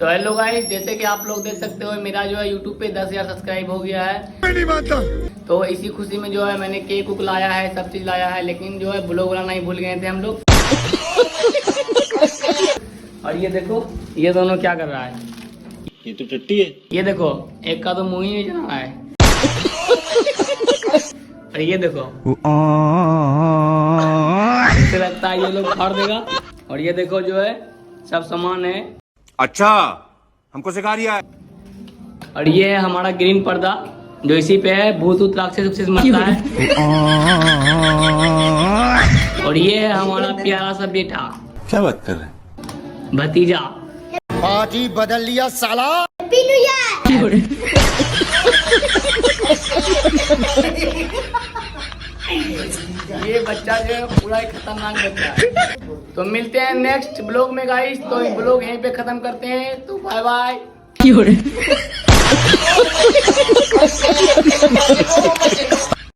तो hello guys, जैसे कि आप लोग देख सकते हो मेरा जो है यूट्यूब पे 10,000 सब्सक्राइब हो गया है। मैं नहीं मानता। तो इसी खुशी में जो है मैंने केक उक लाया है, सब चीज लाया है, लेकिन जो है ब्लॉग बनाना ही भूल गए थे हम लोग। और ये देखो, ये दोनों क्या कर रहा है, ये तो टट्टी है। ये देखो, एक का तो मुंह ही नहीं चला रहा है। और ये देखो, इससे लगता है ये लोग फाड़ देगा। और ये देखो जो है सब सामान है। अच्छा, हमको सिखा रिया है। और ये है हमारा ग्रीन पर्दा, जो इसी पे है भूत उत राक्षस मरता है। और ये है हमारा प्यारा सा बेटा, क्या बात कर रहे हैं? भतीजा। आज ही बदल लिया साला। ये बच्चा जो है पूरा ही खतरनाक बच्चा है। तो मिलते हैं नेक्स्ट ब्लॉग में गाइस। तो ब्लॉग यहीं पे खत्म करते हैं। तो बाय बाय।